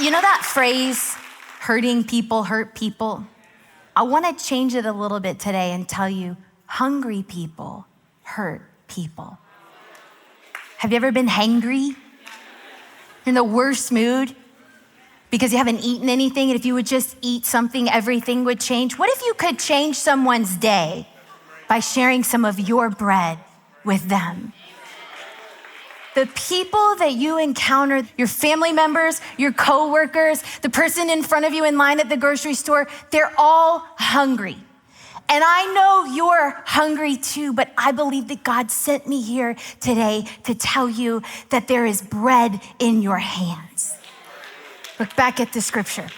You know that phrase, hurting people hurt people? I want to change it a little bit today and tell you, hungry people hurt people. Have you ever been hangry? You're in the worst mood because you haven't eaten anything, and if you would just eat something, everything would change. What if you could change someone's day by sharing some of your bread with them? The people that you encounter, your family members, your coworkers, the person in front of you in line at the grocery store, they're all hungry. And I know you're hungry too, but I believe that God sent me here today to tell you that there is bread in your hands. Look back at the scripture.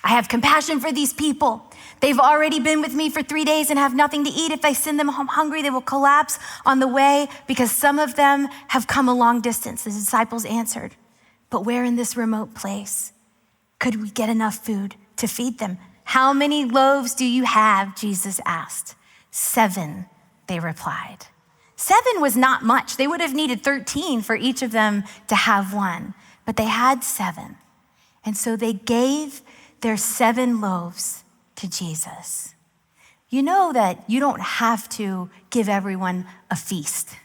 I have compassion for these people. They've already been with me for 3 days and have nothing to eat. If I send them home hungry, they will collapse on the way because some of them have come a long distance. The disciples answered, but where in this remote place could we get enough food to feed them? How many loaves do you have? Jesus asked. 7, they replied. 7 was not much. They would have needed 13 for each of them to have one, but they had 7. And so they gave their 7 loaves to Jesus. You know that you don't have to give everyone a feast.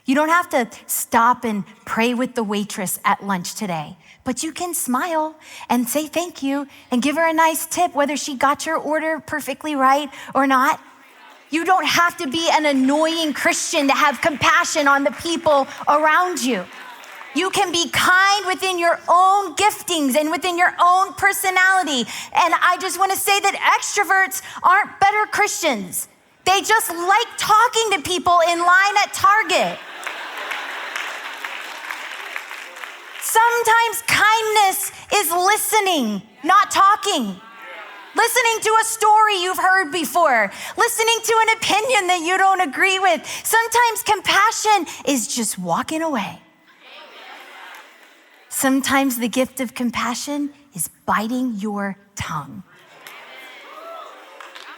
You don't have to stop and pray with the waitress at lunch today, but you can smile and say thank you and give her a nice tip, whether she got your order perfectly right or not. You don't have to be an annoying Christian to have compassion on the people around you. You can be kind within your own giftings and within your own personality. And I just want to say that extroverts aren't better Christians. They just like talking to people in line at Target. Sometimes kindness is listening, not talking. Listening to a story you've heard before. Listening to an opinion that you don't agree with. Sometimes compassion is just walking away. Sometimes the gift of compassion is biting your tongue.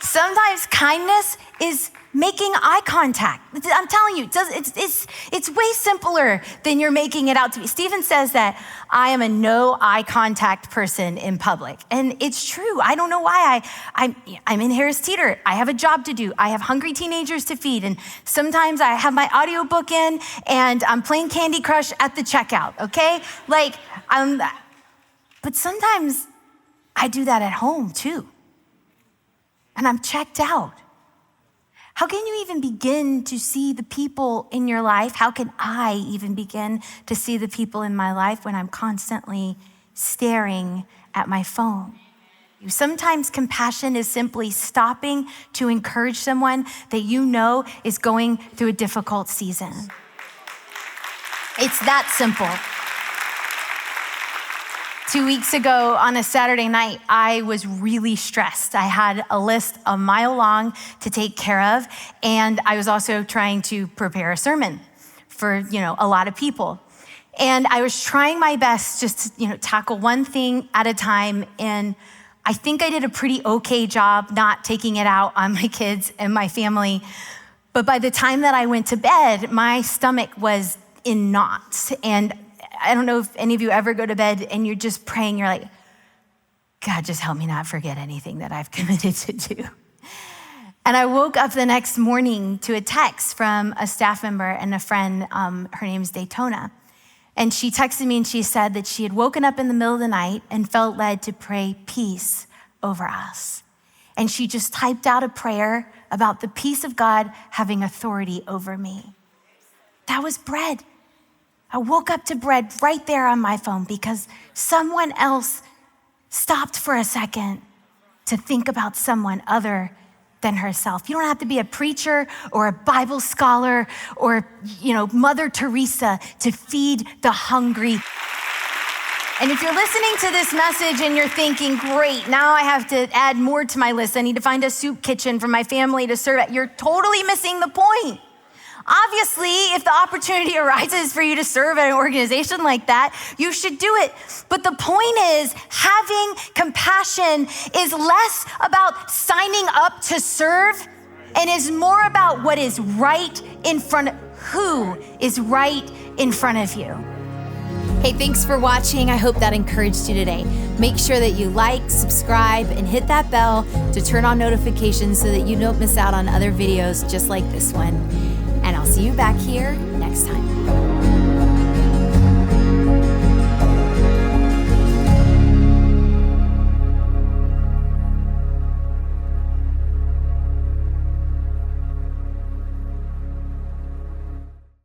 Sometimes kindness is making eye contact. I'm telling you, it's way simpler than you're making it out to be. Stephen says that I am a no eye contact person in public. And it's true. I don't know why. I'm in Harris Teeter. I have a job to do. I have hungry teenagers to feed. And sometimes I have my audiobook in and I'm playing Candy Crush at the checkout, okay? But sometimes I do that at home too. And I'm checked out. How can you even begin to see the people in your life? How can I even begin to see the people in my life when I'm constantly staring at my phone? Sometimes compassion is simply stopping to encourage someone that you know is going through a difficult season. It's that simple. 2 weeks ago on a Saturday night, I was really stressed. I had a list a mile long to take care of, and I was also trying to prepare a sermon for, a lot of people. And I was trying my best just to, tackle one thing at a time, and I think I did a pretty okay job not taking it out on my kids and my family. But by the time that I went to bed, my stomach was in knots, and I don't know if any of you ever go to bed and you're just praying, you're like, God, just help me not forget anything that I've committed to do. And I woke up the next morning to a text from a staff member and a friend, her name's Daytona. And she texted me and she said that she had woken up in the middle of the night and felt led to pray peace over us. And she just typed out a prayer about the peace of God having authority over me. That was bread. I woke up to bread right there on my phone because someone else stopped for a second to think about someone other than herself. You don't have to be a preacher or a Bible scholar or, Mother Teresa to feed the hungry. And if you're listening to this message and you're thinking, great, now I have to add more to my list. I need to find a soup kitchen for my family to serve at. You're totally missing the point. Obviously, if the opportunity arises for you to serve at an organization like that, you should do it. But the point is, having compassion is less about signing up to serve and is more about what is right in front of, who is right in front of you. Hey, thanks for watching. I hope that encouraged you today. Make sure that you like, subscribe, and hit that bell to turn on notifications so that you don't miss out on other videos just like this one. And I'll see you back here next time.